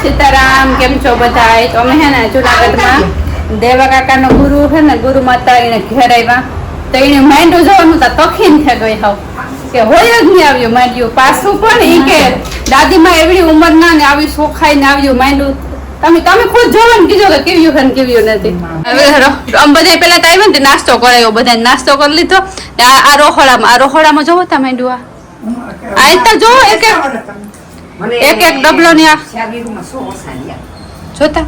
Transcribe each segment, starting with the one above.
સીતારામ, કેમ છો બધાય? તો અમે હે ને જુનાગઢમાં દેવા કાકાનો ગુરુ છે ને, ગુરુ માતા એને ઘેર આવ્યા તો એને માંડ્યું જોવાનું તો તખીન થઈ ગઈ હાવ કે હોય જ નહીં આવ્યું માંડ્યું પાછું પણ ઈ કે દાદીમાં એવડી ઉંમર ના ને આવી સોખાઈ ને આવ્યું માંડ્યું. તમે ખુદ જોવો ને કીધું કે કેવ્યું છે ને કેવ્યું નથી. હવે આમ બધા પેલા તો આવ્યો ને નાસ્તો કરાયો, બધા નાસ્તો કરી લીધો. આ રોહોડામાં જોવો તા માંડ્યું આ તો જોવો એક ડબલો ને આ જોતા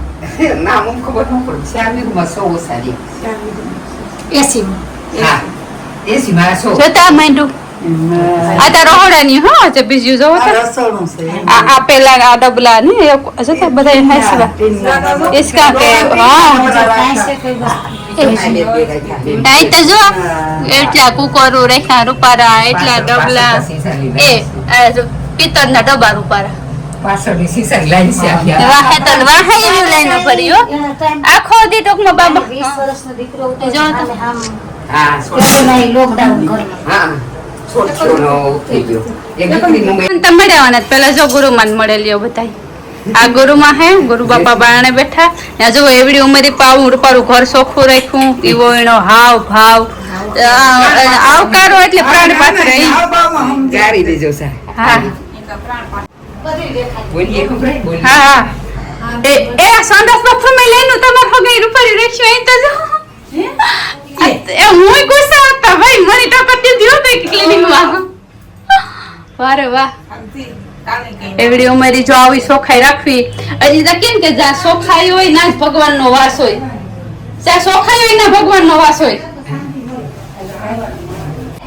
ના મને ખબર ન પડે. શ્યામીમાં 100 ઓસારી 80 માં 100 જોતા માંડ્યું આ તો રોહોડાની હો છે. બીજું જોવો આ પેલા આ ડબલા ને જોતા બધા હાસવા इसका के हां આઈ તો જો એટલા કુકરો રેખા રૂપારા એટલા ડબલા એ પિત્તળના ડબ્બા રૂપારા પાછળની સીસા લાઈન છે વાહે તો વાહે એવી લાઈન ભર્યો આખો દી ટોકમાં બાબા 20 વર્ષનો દીકરો હતો જો અને આમ હા કોરોના લોકડાઉન કર્યું. હા છોટનો થઈ ગયો એક દીકરી મુંબઈ તમે મળ્યા પેલા જો ગુરુમાન મળેલી બધાય. આ ગુરુમાં હે ગુરુ બાપા બારણે બેઠા ને જો એવડી ઉંમરે પાવું રૂપારું ઘર ચોખ્ખું રાખ્યું એવો એનો હાવ ભાવ આવકારો એટલે પ્રાણ પાત્ર ગાડી દેજો સા હા બોલીએ ખબર બોલી હા એ સંદાસ બાપુ મે લેનું તમાર હગઈ રૂપારી રાખ્યું એ તો જો એ હું ગુસ્સા હતા ભાઈ મને ટપક દીધી હોત ક્લિનિકમાં. વારે વાહ એવડી ઉંમરે જો આવી સોખાઈ રાખવી હજી તો કેમ કે જ્યાં સોખાઈ હોય ના જ ભગવાનનો વાસ હોય, જ્યાં સોખાઈ હોય ના ભગવાનનો વાસ હોય.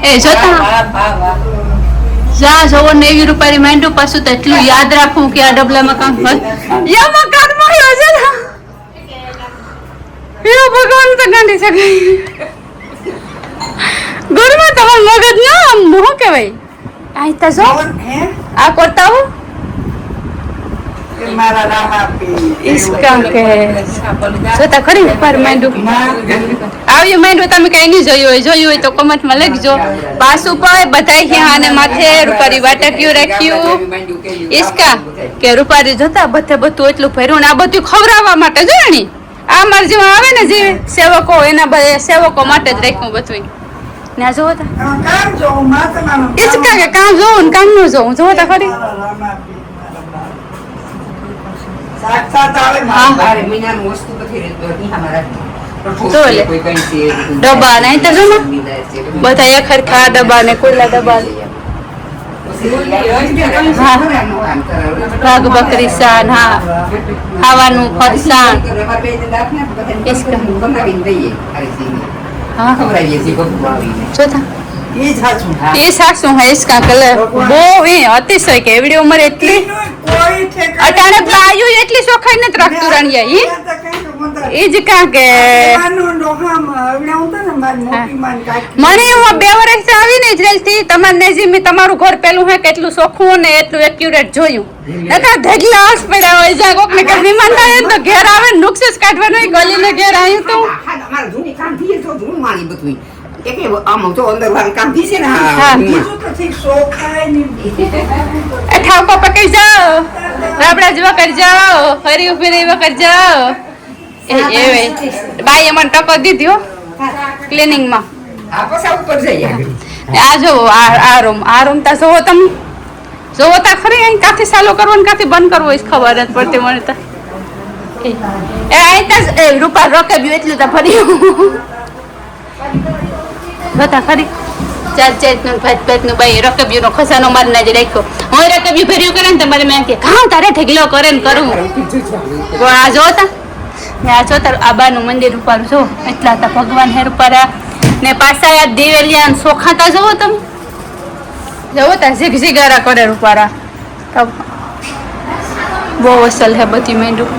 એ જોતા જ્યાં જોવો ને એવી રૂપારી માંડ્યું પાછું તો એટલું યાદ રાખવું કે આ ડબલામાં કામ યામાં કામ મળ્યો છે ને એવો ભગવાન તો ગાંધી શકે ગુરુમાં તમાર મગજ ના આમ શું કહેવાય આ તો જો આ કરતા હું મારા નામ આપી इसका के જોતા ખરી ઉપર માંડ્યું આવ્યું માંડ્યું તમે કઈ નહીં જોયું હોય તો કમેન્ટમાં લખજો. પાછું પર બધાય હિહાને માથે રૂપારી વાટક્યું રાખ્યું इसका કે રૂપારી જોતા બધે બધું એટલું ભર્યું ને આ બધું ખવડાવવા માટે જોણી આ માર જેવા આવે ને જે સેવકો એના બધા સેવકો માટે જ રાખ્યું બધું ના જોવો તા કામ જો માતાનો इसका કે કામ જોવું ને કામ નું જોવું જોવો તા ખરી સાક્ષાત આવે હા. બારે મહિનાનું વસ્તુ બધી રહેતો હતી અમારા તોલે. કોઈ કઈ છે ડબ્બા નહીં તો જો બધા એક ખરખા ડબ્બા ને કોઈલા ડબ્બા ભાગ બકરી સાન હા ખાવાનું ફરસાણ હા જોતા ઈ સાચું એ સાસુ હા इसका કલર બહુ એ અતિશય કે એવડી ઉંમર એટલી કોઈ ઠેકાણે અટાણે બાયુ એટલી સોખાઈ નથી રાખતું રાણિયા ઈ જ કાં કે મને હું 2 વર્ષથી આવીને જ રહેતી તમારે નેજીમી તમારું ઘર પેલું હે કેટલું ચોખ્ખું ને એટલું એક્યુરેટ જોયું નકા ઢગલા આસ પડ્યા હોય જા કોક ને કે વિમાન થાય તો ઘેર આવે નુકસાન કાઢવાનું હોય ગલીને ઘેર આવ્યું તો અમાર જૂની કામ થી તો જૂન માની બધું એક આમ તો અંદર વાળું કામ થી છે ને હા. હા એ ઠાવકો પકડી જાઓ રાબડા જેવા કરી જાઓ ફરી ઉભી રહી કરી જાઓ એ બાઈ મને ટકો દીધી હો ક્લિનિંગમાં. આ પાછા ઉપર જઈએ આ જો આ રૂમ તા જોવો તમે જોવો તા ખરી અહીં કાથી ચાલુ કરવાનું કાથી બંધ કરવું હોય ખબર જ પડતી મને તો એ અહીં તા રૂપા રોકેબ્યું એટલું તો ફરી જોતા ખરી ચાર ભાત બાઈ રકેબ્યુંનો ખજાનો મારીને જ રાખ્યો હું રકેબ્યું ભર્યું કરે ને તમારે મેં કે ઘા તારે ઢગલો કરે ને કરું આ જોતા ને આ જોતા આબાનું મંદિર રૂપારું જો એટલા હતા ભગવાન હે રૂપારા ને પાછા આ દિવેલિયા સોખાતા જોવો તમે જોવો તા ઝીગઝીગારા કરે રૂપારા બહુ અસલ હે બધી મેંડું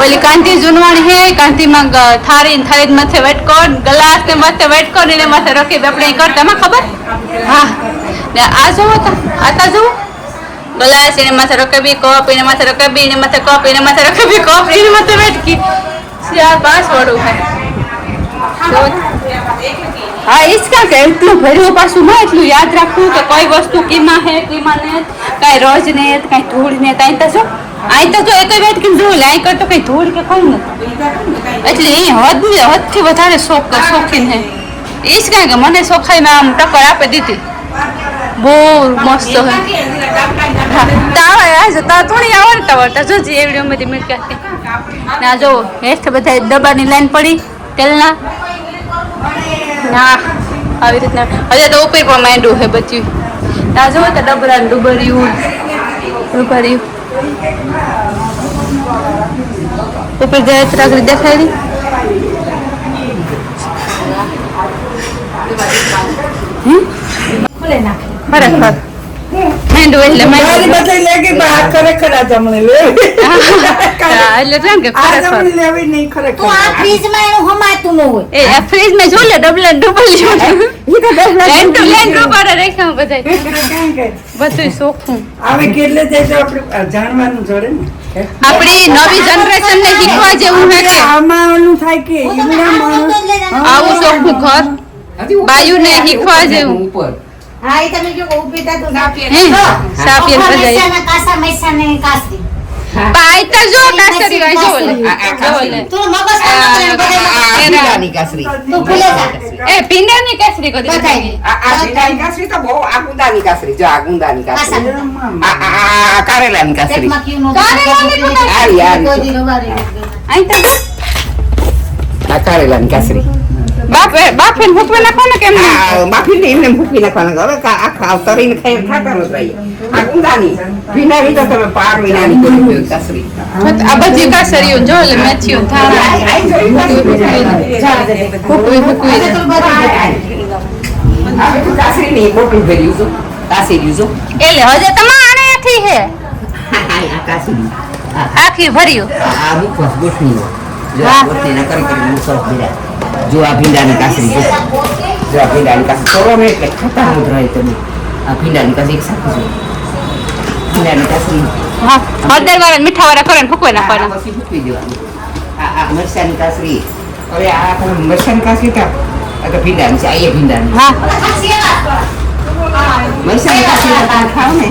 ઓલી કાંતિ જુનવાણી હે કાંતિમાં થાળી માથે વેટકોટ ગ્લાસ ને માથે વેટકોટ ને માથે રખી આપણે કરતા માં ખબર હા ને આ જોવો તા આતા જોવો ગ્લાસ એને માથે રકેબી કપ એને માથે રકેબી એને માથે કપ એને માથે રકેબી કપ એને માથે વેટકી 4-5 વડું હે હા इसका કે એટલું ભર્યું પાછું માં એટલું યાદ રાખવું કે કઈ વસ્તુ કીમાં હે કીમાં ને કાંઈ રોજ ને કાંઈ ધૂળ ને કાંઈ તો જો અહીં તો જો એક વેટ કેમ જોયું અહીં કરતો કઈ ધૂળ કે કઈ નથી એટલે એ હદથી વધારે શોખીન હે એ જ કાંઈ કે મને શોખાઈમાં આમ ટક્કર આપી દીધી બહુ મસ્ત હે થોડી આવડતા જોજી એવડી ઉમેરી મિલકત ના જો હેઠ બધા ડબ્બાની લાઈન પડી તેલના ના આવી રીતના હજે તો ઉપર પણ માંડ્યું છે બધું ના જો તો ડબરા ડુબર્યું ઉપર જાય ત્રાગરી દેખાડી ખરેખર માંડ્યું એટલે મારી બધી લેગી બહાર ખરેખર આ જમણી લેવી એટલે કેમ કે આ ખરેખર જમણી લેવી નહીં તું ખરેખર આ ફ્રીજમાં એનું હમાતું ન હોય એ ફ્રીજ માં જો લે ડબલ લેન ટુ લેન ડુબર રાખ્યા બધા બધું સોખું આવે કેટલે જઈશું આપણે જાણવાનું જોડે ને આપણી નવી જનરેશન ને શીખવા જેવું હે કે આમાં ઓલું થાય કે ઈમડા માણસ આવું ચોખ્ખું ઘર બાયુને શીખવા જેવું ઉપર હા એ તમે જો ઊભી થા તો હે સાપિયન બજાય કાસા મૈસાને કાસી પાઈ તો જો કાસરી વાય જો લે તું મગજ પીંડાની કાસરી તું ભૂલે જા એ પિંડાની કાસરી કરી બતાવી આ પીંડાની કાસરી તો બહુ આગુંદાની કાસરી જો આગુંદાની કાસરી કાસા આ કારેલાની કાસરી પેટમાં ક્યું નો આરી. કોઈ દી રવારી આઈ તો આ કારેલાની કાસરી બાફે ફૂટવે નાખો ને કેમ આ બાફીને એમને મૂકી નાખવાના હવે આખા તરીને ખાતા ન રહીએ આ ગુંદાની પીંડાની તો તમે પાર વિનાની કરી કાસરી આ બધી કાસરીઓ જો લે મેથીઓ થાળા ફૂકવી આ બધું કાસરી નહીં મોટું ભર્યું છું કાસરી છું એટલે હજે તમારે આથી હે આ કાસરી આખી ભર્યું આ મુખવાસ ગોઠવી જો આ ગોઠવીને કરી મુખવાસ ભર્યા જો આ ભીંડાની કાસરી જો આ ભીંડાની કાસરી થોડો ને એટલે ખટા જ રહે તમે આ ભીંડાની કાસરી એક સાથે જો ભીંડાની કાસરી હા હળદર વાળા મીઠા વાળા કરે ને ફૂકવે નાખવાના પછી ફૂકવી દેવાનું આ મરચાની કાસરી હવે આ મરચાની કાસરી તો આ તો ભીંડાની છે આ એ ભીંડાની હા મરચાની કાસરી તો તમે ખાઓ ને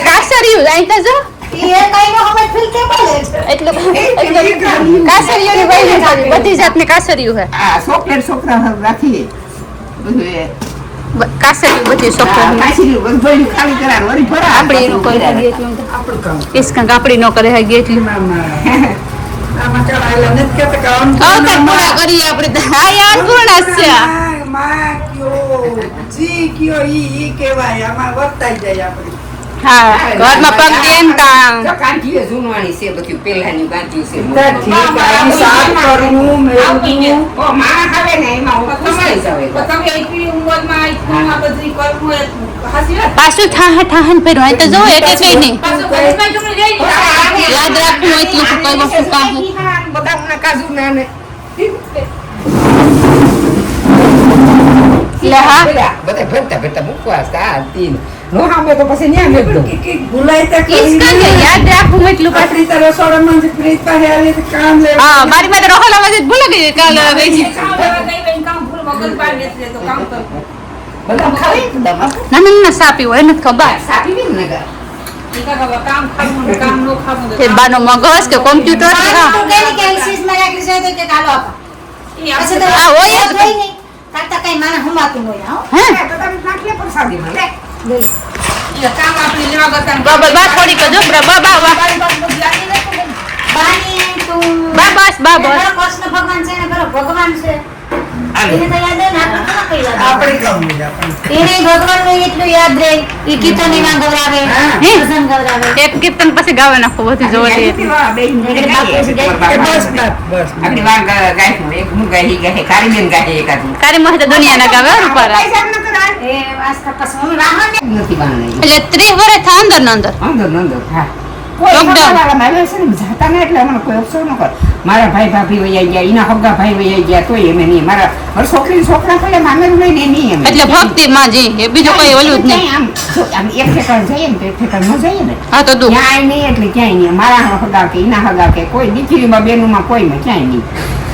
કાસરીઓ આઈ તો જો એ કઈ નો હવે ફીલ કે બોલે એટલે કાસરીઓની બધી જાતની કાસરીઓ હે આ ચોકલેટ છોકરા રાખીએ બધું એ કાસરીઓ બધી સોખો કાસરી બધું ખાલી કરાર વળી ભરા આપણે એનું કરી દઈએ એટલે આપણું કામ કિસકા આપણી નો કરે હે એટલી આમાં ચડાયેલા નથી કહેતા કે આમ અવતાર પૂરા કરીએ આપણે તો હા યાર પૂર્ણ છે માં કયો જી કયો ઈ કહેવાય આમાં વર્તાઈ જાય આપણે હા ઘરમાં પગ દેન તા જો કાંઠીએ જૂનવાણી છે બધું પહેલાની કાંઠી છે ઠીક આ સાફ કરવું મેળવું ઓ માં આવે ને એમાં હું તમારી જાવે તમે એટલી ઉંમરમાં આ બધી કરવું એ હાસી વાત પાછું ઠાહે ઠાહન પહેરવા હોય તો જો એટલે કઈ નહીં પાછું કલેજમાં તમે જઈ યાદ રાખવું એટલું કઈ વસ્તુ કાહે બદામના કાજુ ના ને લે હા બધા ભરતા મુકવાસ આ તીન નો હામે તો પછી ન્યા મેં દો કે ભૂલાય તો કિસકા કે યાદ રાખવું એટલું પાછું આપણી તો રસોડામાં જ ફ્રીજ પાસે આલી તો કામ લે હા મારી માથે રોહલ અવાજ જ ભૂલી ગઈ કાલ ગઈ છે કામ લેવા ગઈ બેન કામ પૂરું મગજ પાડ લેશે તો કામ કર બદામ ખાવી બદામ ના ના સાપી હોય નથી ખબર સાપી બી ને ગા ઈકા બાબા કામ ખાવું ને કામ નો ખાવું તે બાનો મગજ કે કોમ્પ્યુટર કે હા તું કેની કે વિશેષ માં રાખી છે તો કે કાલો આપા ઈ પછી આપણે તો હા, હોય જ. જોઈ નહીં તાતા કઈ માને હમાતું હોય હો હે બદામ નાખલે પર સાદી માં લે ઈ કામ આપણે લેવા ગતા બબલ બા થોડી કજો બા બા બાની તું બા બસ કૃષ્ણ ભગવાન છે ને પેલો ભગવાન છે આલે. એને તો યાદ રહે ને આપણે કોને કઈ યાદ આપણે કામ લે આપણે એને ભગવાન નું એટલું યાદ રહે ઈ કીર્તની માં ગવરાવે હે? ભજન ગવરાવે એક કીર્તન પછી ગાવે નાખો બધું જોવા દે બસ આપણી વાર ગાય એક હું ગાય ગાય કારીમેન ગાય એકાદી કારી મહે તો દુનિયાના ગાવે હો રૂપારા એ વાસ્તા પછી હું રાહને નથી બાણે એટલે 30 વર્ષ થા અંદર ને અંદર અંદર હા કોઈ Lockdown. મારા છે ને જાતા ને એટલે મને કોઈ અફસોસ ન કર મારા ભાઈ ભાભી વૈયા ગયા એના હગા ભાઈ વૈયા ગયા તોય એમ નહીં મારા છોકરી છોકરા ખાલે મામેરું લઈને નહીં એમ એટલે ભક્તિ માં જી એ બીજું કોઈ ઓલું જ નહીં આમ જો આમ એક ઠેકાણ જઈએ ને તો એક ઠેકાણ ન જઈએ ને હા તો દુઃખ ક્યાંય નહીં એટલે ક્યાંય નહીં મારા હગા કે એના હગા કે કોઈ દીકરીમાં બેનુમાં કોઈમાં ક્યાંય નહીં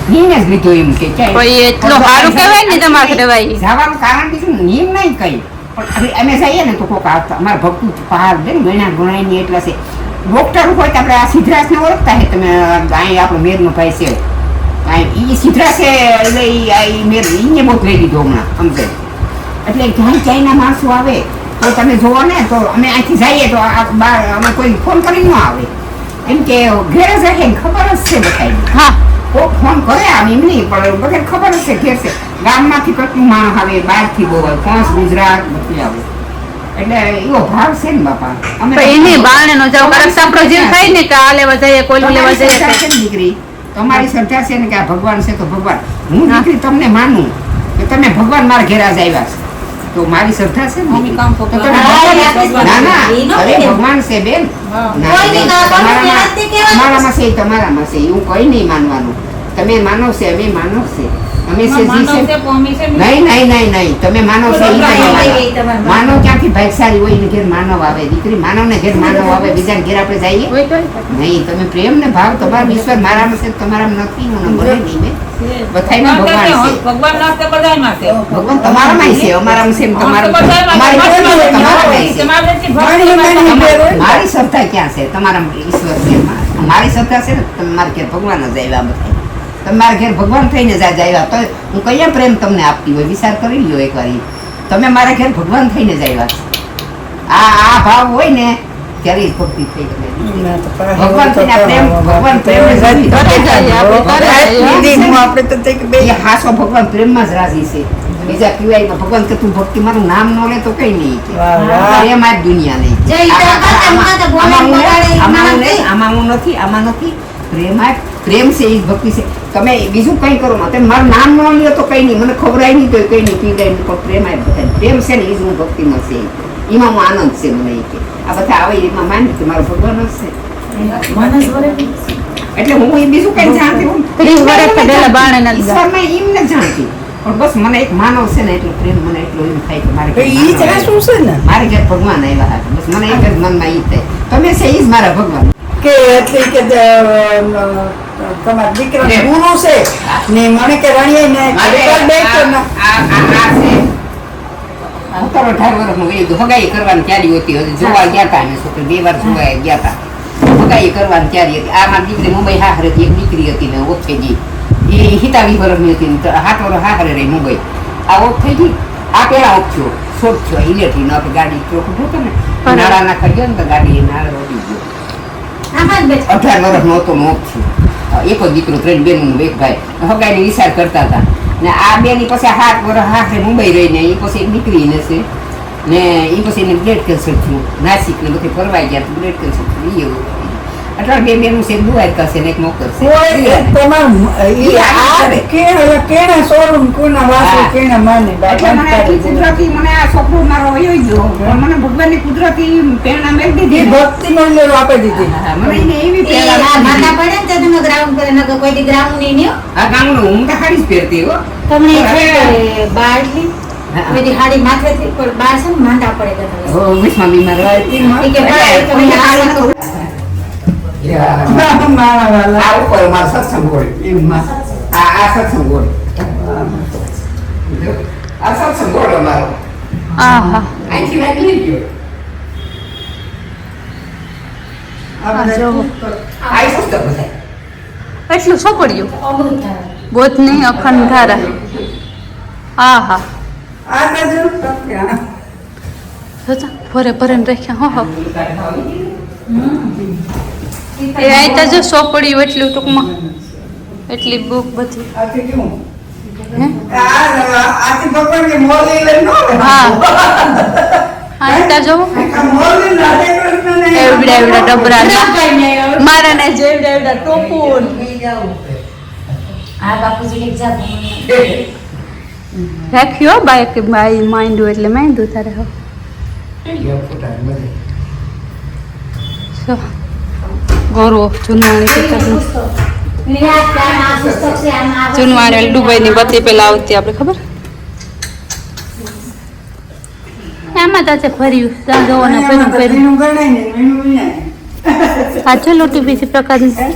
નિયમ જ લીધો એમ કે ક્યાંય કોઈ એટલું સારું કહેવાય ને તમારે કહેવાય જવાનું કારણ બીજું નિયમ નહીં કઈ પણ હવે અમે જઈએ ને તો કોક આવતા અમારા ભક્તું પહાડ છે ને ગણા ગણાયની એટલા છે ડોક્ટર હોય તો આપણે આ સિદ્ધરાજને ઓળખતા છે તમે અહીં આપણો મેરનો ભાઈ છે એ સિદ્ધરાજ છે એટલે એ મેર એને બહુ લઈ દીધો હમણાં સમજે એટલે જ્યાં ચાઈના માણસો આવે તો તમે જોવો ને તો અમે અહીંથી જઈએ તો અમે કોઈ ફોન કરી ન આવે એમ કે ઘેર જ રહે ખબર જ છે બધાને હા કોક ફોન કરે આમ એમ નહીં પણ બધાને ખબર જ છે ઘેર છે ગામમાંથી કેટલું માણસ આવે બહારથી બહુ આવે France ગુજરાત બધું આવે એટલે એવો ભાવ છે ને બાપા અમે તો એને બાણેનો જાવ કરક સાંભળો જે થાય ને કે આ લેવા જઈએ કોઈ લેવા તમારી શ્રદ્ધા જઈએ છે ને દીકરી તમારી શ્રદ્ધા છે ને કે આ ભગવાન છે તો ભગવાન હું દીકરી તમને માનું કે તમે ભગવાન મારા ઘેર આજ આવ્યા છે તો મારી શ્રદ્ધા છે ને મમ્મી કામ તો પકડો. તમે ભગવાન- ના ના અરે ભગવાન છે બેન ના, કોઈની બેન, ના કરો, તમારામાં ત્યાંથી કહેવાનું. તમારામાં છે તમારામાં છે એવું કઈ નહીં માનવાનું તમે માનવ છે અમે માનવ છે અમે છે જી માનવ છે છે, મમ્મી છે, નહીં તમે માનવ છો ઈ બરોબર, તમે એ તમારે માનવ. માનવ ક્યાંથી ભાગશાળી હોય ને ઘેર માનવ આવે દીકરી માનવ ને ઘેર માનવ આવે બીજા ઘેર આપણે જઈએ હોય તો નહીં તમે પ્રેમ ને ભાવ તમારો વિશ્વાસ મારામાં છે તમારામાં નથી હું બોલે નહીં મેં બધાયમાં ભગવાન છે ભગવાન ના છે, બધાયમાં છે. ભગવાન તમારામાં છે અમારામાં છે ને તમારામાં છે. બધાયમાં છે. અમારી તમારામાં છે. તમારે જે મારી ભક્તિ મમ્મી હોય, બેન. મારી શ્રદ્ધા ક્યાં છે તમારા ઈશ્વર છે મારી શ્રદ્ધા છે ને તમારા ઘેર ભગવાન જ આવ્યા બધા તમારા ઘેર ભગવાન થઈને જ આજે આવ્યા તો હું કયા પ્રેમ તમને આપતી હોય વિચાર કરી લ્યો એકવાર ઈ. તમે મારા ઘેર ભગવાન થઈને જ આવ્યા છો આ ભાવ હોય ને ત્યારે જ ભક્તિ થઈ ગઈ ભગવાન થઈને આ પ્રેમ ભગવાન પ્રેમ જ રાજી કરે જાય, આપણે કરે જાય. આપણે તો તે બે એ હાસો ભગવાન પ્રેમમાં જ રાજી છે બીજા પીવાય ભગવાન કે તું ભક્તિ મારું નામ ન લે તો કઈ નહીં કે વાહ, વાહ. પ્રેમ આ જ દુનિયા નહીં જે ઈ તો કરતા એમાં તો બોલે બગાડે ઈ માણસ નહીં. આમાં નથી પ્રેમ છે એ ભક્તિ છે તમે બીજું કઈ કરો માં તમે મારું નામ ન લ્યો તો કઈ નહીં મને ખબરાય નહીં તો કઈ નહીં પીવડાય નહીં પણ પ્રેમ આ બધા પ્રેમ છે ને એ જ હું ભક્તિમાં છે એમાં હું આનંદ છે મને એ કે આ બધા આવે એમાં માની કે મારો ભગવાન જ છે એટલે હું એ બીજું કઈ જાણતી હું 30 વર્ષ પહેલા બાણેના લીધા. ઈશ્વરમાં એમ ન જાણતી પણ બસ મને એક માનવ છે ને એટલો પ્રેમ મને એટલો એમ થાય કે મારે ઘેર ઈ જ માનવ હાસું છે ને મારે ઘેર ભગવાન આવ્યા હતા બસ મને એક જ મનમાં ઈ થાય તમે છે ઈ જ મારા ભગવાન કે એટલે કે તમારા દીકરા ગુરુ છે ને મને કે રણીએ ને ઘર બેઠો ને ઉતારો 18 વર્ષનું વયું હતું. હગાઈ કરવાની તૈયારી હતી હજી જોવા ગયા હતા અમે છોકરી 2 વાર જોવા ગયા હતા હગાઈ કરવાની તૈયારી હતી આ મારી દીકરી મુંબઈ હાહરે હતી એક દીકરી હતી ને ઓફ થઈ ગઈ એ 27 વર્ષની હતી ને 7 વર્ષ હાહરે રહી મુંબઈ આ ઓફ થઈ ગઈ આ પેલા ઓફ થયો શોર્ટ થયો ઇલેક્ટ્રિક નો આપણે ગાડી ચોખ્ખું હતું ને નાળા નાખા ગયો ને તો ગાડી નાળા ઓડી ગયો આમાં જ બેઠો. 18 વર્ષનો હતો ને ઓફ થયો એક જ દીકરો 3 બેન એક ભાઈ હગાઈને વિચાર કરતા હતા ને આ બેની પછી 7 વર્ષ હાથે મુંબઈ રહીને એ પછી એક દીકરીને છે ને એ પછી એને બ્લડ કેન્સર થયું નાસિક ને બધે ફરવાઈ ગયા બ્લડ કેન્સર થયું એ એવું એટલે બે બેનું છે દ્વારકા છે ને એક મોકર છે તમારું ઈ આ કેણે સોરું કોના વાસુ હા. કેણે માને એટલે મને આટલી કુદરતી મને આ છોકરો મારો વયો ગયો પણ મને ભગવાનની કુદરતી પ્રેરણા મેળવી ઈ દીધી ભક્તિ મંડળ આપી દીધી હા, મને એને એવી એ આ પ્રેરણા માથા આપી પડે દીધી. ને તો તમે ગ્રાઉન્ડ કરે નકર કોઈ દી ગ્રાઉન્ડ નહીં ન્યો. આ ગામનું હું તો હારી જ પહેરતી હો તમને હા. બાળલી હા. કોઈ દી હાડી માથેથી પણ બાર છે ને માંદા પડે બધા. હો વિશ્વમાં બીમાર હોય. ઈ કે ભાઈ તમે હાડી નકર મારા વાલા આ ઉપર મારો સત્સંગ હોય એમાં આ સત્સંગ હોય આ સત્સંગ હોય અમારો આહા અહીંથી વાત લઈ ગયો આપણે જો. આ પુસ્તક બધા એટલું સોપડ્યું અમૃત થાય. બોધની અખંડ ધારા આહા આ બાજુ ટપ્યા. જોતા ભરે ભરે રાખ્યા હો એ આયતા જો સોપડ્યું એટલું ટૂંકમાં એટલી બુક બધી આથી કેવું? હે આથી ભગવાનની મોરલી લઈને ન આવે. હા આયતા જો આ મોરલી રાધે કૃષ્ણને એવડા એવડા ડબરા કઈ નહીં હવે. મારા ને જેવડા એવડા ટોપુન આ બાપુજી એક જાત રાખ્યો બાય કે બાઈ માંડ્યું એટલે માંડ્યું તારે હો ગોરો જૂનવાણી પુસ્તકનું જૂનવાણી દુબઈની બત્તી પેલા આવતી આપણે ખબર આમાં તાચે ફર્યું ત્યાં જોવાને ફર્યું ફર્યું વીણું ગણાય ને વીણું વિનાય. આ ચલો ટીવી પ્રકારની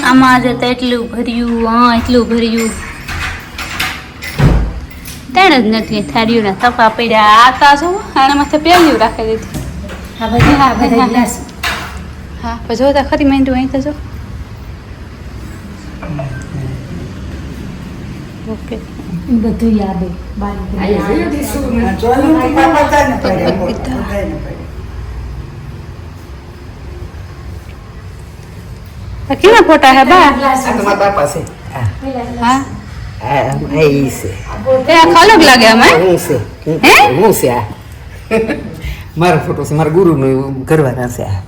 આમાં આજે તો એટલું ભર્યું હા એટલું ભર્યું તેણ જ નથી થાળીઓના તપા પડ્યા આતા છો આના માથે પેલ્યું રાખી દીધું આ બધા ગ્લાસ હા પછી જોતા ખરી માંડ્યું અહીં તો જો ઓકે બધું યાદ હોય બારી અહીંયા જોયું ટીસુ ને? જોયું તો પણ બધાને પડ્યા, બધાને પડ્યા. કેવા ફોટા હે બા આ તો મારા બાપા છે. હા ઈ છે. એ આખા અલગ લાગે અમે હું છે. હે? હું છે આ. મારો ફોટો છે, મારા ગુરુનો ઘરવાળા છે આ.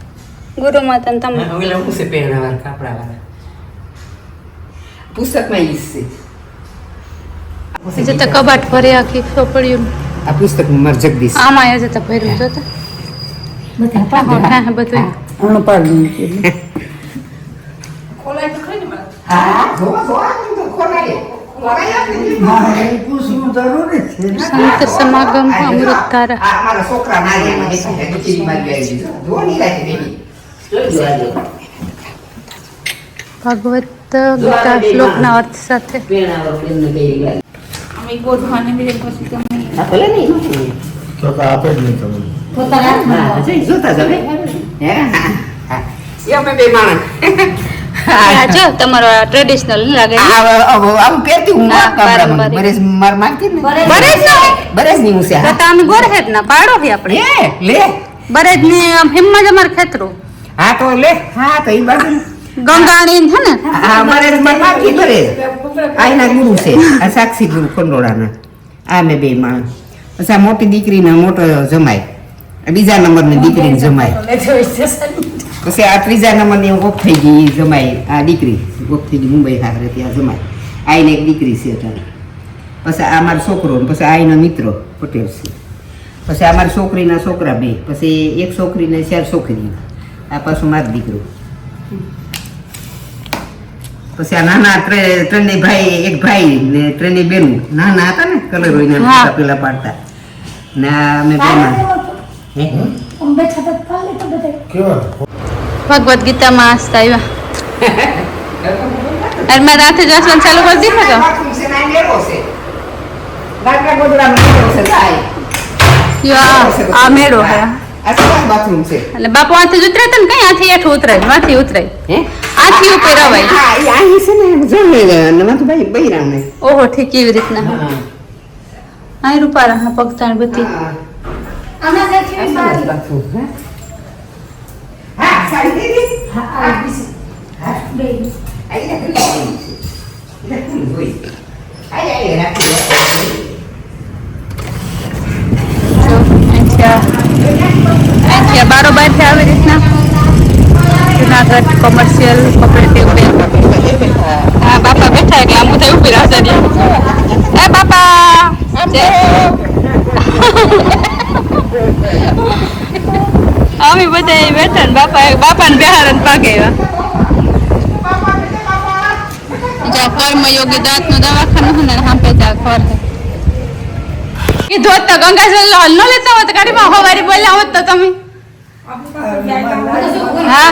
ગુરુ માતા ને તમે ઓલા હું છે પહેરણાવાળા, કાપડાવાળા. પુસ્તકમાં ઈ છે. જે તો કબાટ ભરે આખી પડ્યું આ પુસ્તકમાં મારા જગદીશ. આમાં એ જતા ભર્યું જોતા બધા હા બધું આનું પાડી મૂક્યું. ખોલાય તો ખરી ને મારે હા, જોવા તો ખોલાય. ખોલાય આપણે. હા, એ પૂછવું જરૂરી છે ને. સંત સમાગમ અમૃત ધારા આ મારા છોકરા નારિયામાં બેઠા છે, નીચેની બાજુ આવી ગયું. જો નિરાંતે બેઠી. જોઈ લો આજે. ભગવત ગીતા શ્લોકના અર્થ સાથે પહેરણાવાળો એમને બેહી ગયા. અમે ગોઠવાને મિલે પછી તમે આ ભલે નહીં નથી. તો આપે જ નહીં તમને. પોતાના હા, હાથમાં જોઈ, જોતા જાવ, હે? હા. એ અમે બે માણસ. આ જો તમારો ટ્રેડિશનલ લાગે ને? આવું પહેરતી હું હા, કાપડામાં. પારંપરિક. બરેસ માર માગતી ને. બરેજ ના હોય? બરેસ ની હું છે. તો તમે ગોરહેડ ના પાડો છે આપણે હે, લે. બરેજ ની આમ હિમમાં જ અમારે ખેતરું હા તો લે. હા તો ઈ બાજુ. ગંગાણી છે ને હા, બરેસ માર માગતી બરેસ. આઈના ગુરુ છે. આ સાક્ષી ગુરુ ખંડોળાના. આ મેં બે માણસ. પછી આ મોટી દીકરીને મોટો જમાય. આ બીજા નંબરની દીકરીને જમાય. પછી આ ત્રીજા નંબરની ઓફ થઈ ગઈ ઈ જમાય. આ દીકરી ઓફ થઈ ગઈ મુંબઈ ખાતે ત્યાં જમાય. આઈને એક દીકરી છે અત્યારે. પછી આ મારો છોકરો ને પછી આઈના મિત્રો પટેલ છે. પછી આ મારી છોકરીના છોકરા બે. પછી એક છોકરીને 4 છોકરી. આ પાછું મારો દીકરો. પછી આ નાના ત્રણેય ભાઈ, એક ભાઈ ને ત્રણેય બેનું નાના હતા ને કલર હોય હા. પેલા પાડતા ને આ અમે બે માણસ. હે? અંબે છતાં કાલે તો બધા કેવા? ભગવત ગીતામાં આસ્તા આવ્યા અરે મારે રાતે જ વાંચવાનું ચાલુ કરી દીધું તો બાથરૂમ છે ને આ લેવો છે. ગાડકા ગોદડાનો લેવો છે, ગાય. આ મેળો હે આ સવાર બાથરૂમ છે. એટલે બાપુ આથી જ ઉતરે તો ને કઈ આથી હેઠું ઉતરાય માથી ઉતરાય હે? આથી ઉપર અવાય હા, ઈ અહીં છે ને જમે ને માથું ભાઈ બૈરાને. ઓહો ઠીક એવી રીતના હા. આ રૂપારા હા પગતાણ બધી હા. આમાં આ જેથી સવાર બારી બાથરૂમ, હે? હા, સાડી દીધી? હા આ બીજી હા. બે આઈ રાખી દીધી. રાખી હોય. આઈ રાખી. જો અહીંથી બારોબારથી આવી રીતના જુનાગઢ કોમર્શિયલ કોપરેટિવ બેંક હા બાપા બેઠા એટલે આમ ઉધા ઉભી રહેશે એ બાપા અમે બધા અહીં બેઠા ને બાપાને બેહારન પાકે એવા કર્મયોગી દાંતનું દવાખાનું ને હાંપે જા ઘર કીધું હોત તો ગંગાજળ ન લેતા હોત ગાડીમાં હવારી બોલ્યા હોત તો તમે હા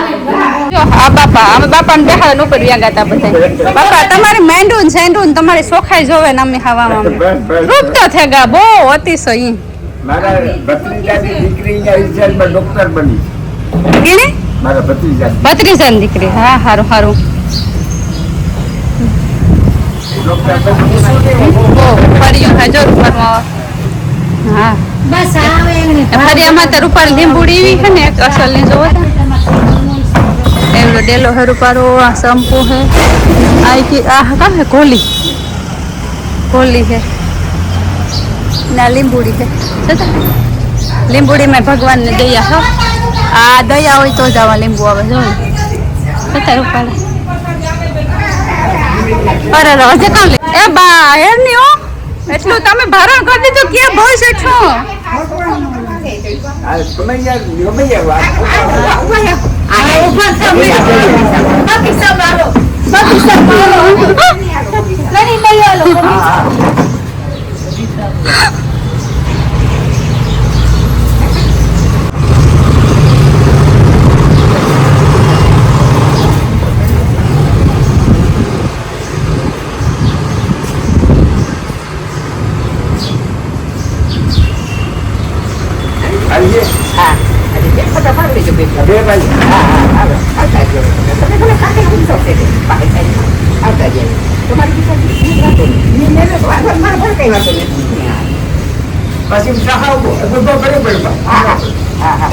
જો આ બાપા અમે બાપાને બેહાડન ઉપર વ્યા ગાતા બધા બાપા તમારી માંડું ને સેંડું ને તમારી સોખાઈ જોવે ને અમે ખાવામાં રૂપ તો થેગા બહુ અતિશય ઈ મારા ભત્રીજાની દીકરી અહીંયા ઇઝરાયલમાં ડોક્ટર બની. કીને મારા ભત્રીજાની ભત્રીજાની દીકરી હા હારું હારું ડોક્ટર બની. બહુ ફર્યું હા જો રૂપારમાં હા બસ આવે એમને ફરિયામાં તો રૂપાળ લીંબુડી એવી છે ને એક અસલની જોવો તો એવડો ડેલો હે રૂપારો આ શંપુ હે આ કા હે કોલી હે ના લીંબુડી હે જોતા લીંબુડી માં ભગવાન ને દયા હો આ દયા હોય તો જ આવા લીંબુ આવે જો જોતા રૂપાળે અરે હજે કામ લે એ બા હેર ની હો એટલું તમે ભારણ કરી દીધું કે બહુ છે છો આ તમે યાર ગમે યાર વાત. બાકી સબ આલો કરી લઈ આલો લેજો બે બે ભાઈ હા આવે આવતા જ તમે ભલે કાકે પૂછો છે બાકી કઈ આવતા જ તમારી પાસે વાંધો નહીં મેં વાંધો મારે ભલે કઈ વાંધો નહીં પછી સહાવ બધો બરોબર હા હા હા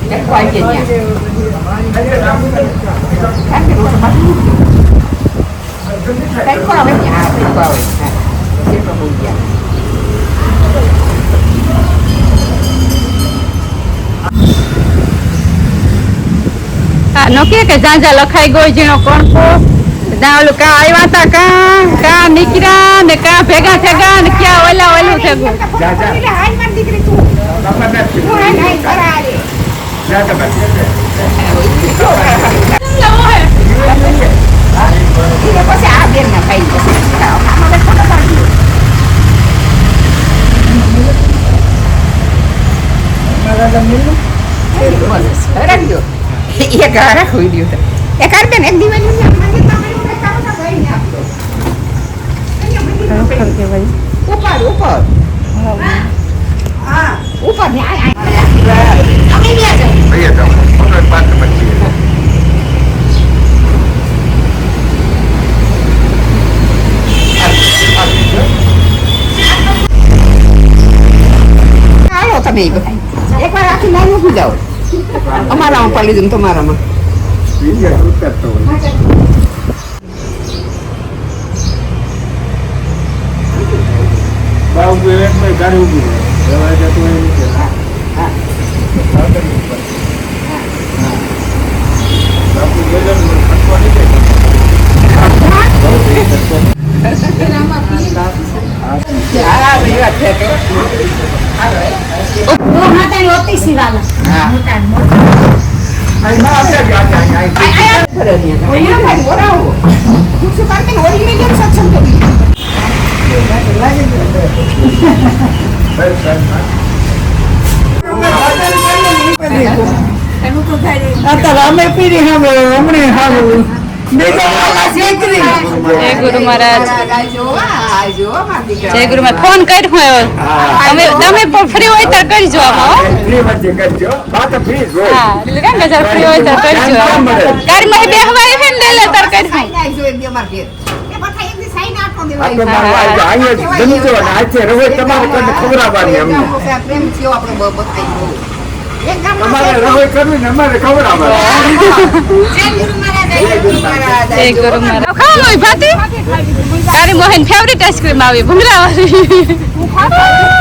એક કોઈ કે ત્યાં કાકે રોડ માં કઈ કોઈ આવે ત્યાં કઈ કોઈ આવે હા તે તો બોલ ગયા હા નોકીએ કે જાંજા લખાઈ ગયો જીણો કોણકો ત્યાં ઓલું કા આવ્યા તા કા નીકળ્યા ને કા ભેગા થયા ને ક્યાં ઓલા ઓલું થયું જા જા બાપા નથી જા જા બસ પછી આ બેન ના ખાઈ જશે આમાં ફોટો પાડી રાખજો એક રાખવી દઉં એક બેન એક દિવસ ઉપર ઉપર હા ઉપર ને ભૈયા તો ફોટો પાસ મચી હાલો તમે એકવાર આખી લાઈન મૂકી જાઓ અમારામાં પડી દીધું તમારામાં બીજા ઉતરતો હોય બાઉ એક મેં ગાડી ઉભી રહે જતું હોય નીચે બાપુ ગેલન ખટવા નીચે હા બીજી વાત છે કે માતાની ઓતી સિવાલા અહીં માં આવશે કે અત્યારે અમે પીરી હવે હમણે હારું જય ગુરુ મહારાજ જય ગુરુ મહારાજ ફોન કર્યો તમે તમે પણ ફ્રી હોય તો કરજો આમાં ફ્રી વચ્ચે કરજો વાત ફ્રી જ હોય હા એટલે કાંઈ નજર ફ્રી હોય તો કરજો ગાડીમાં બેહવાય છે ને લે તાર કરજો આ તો મારો અહીંયા ગમતો ને આજે રહોય તમારે કને ખવડાવવાની અમને તમારે રહોય કરવી ને અમારે ખવડાવવાની જય ગુરુ મહારાજ ખાવ ભાતી તારી મોહન ફેવરિટ આઈસ્ક્રીમ આવી ભૂંગળા વાળી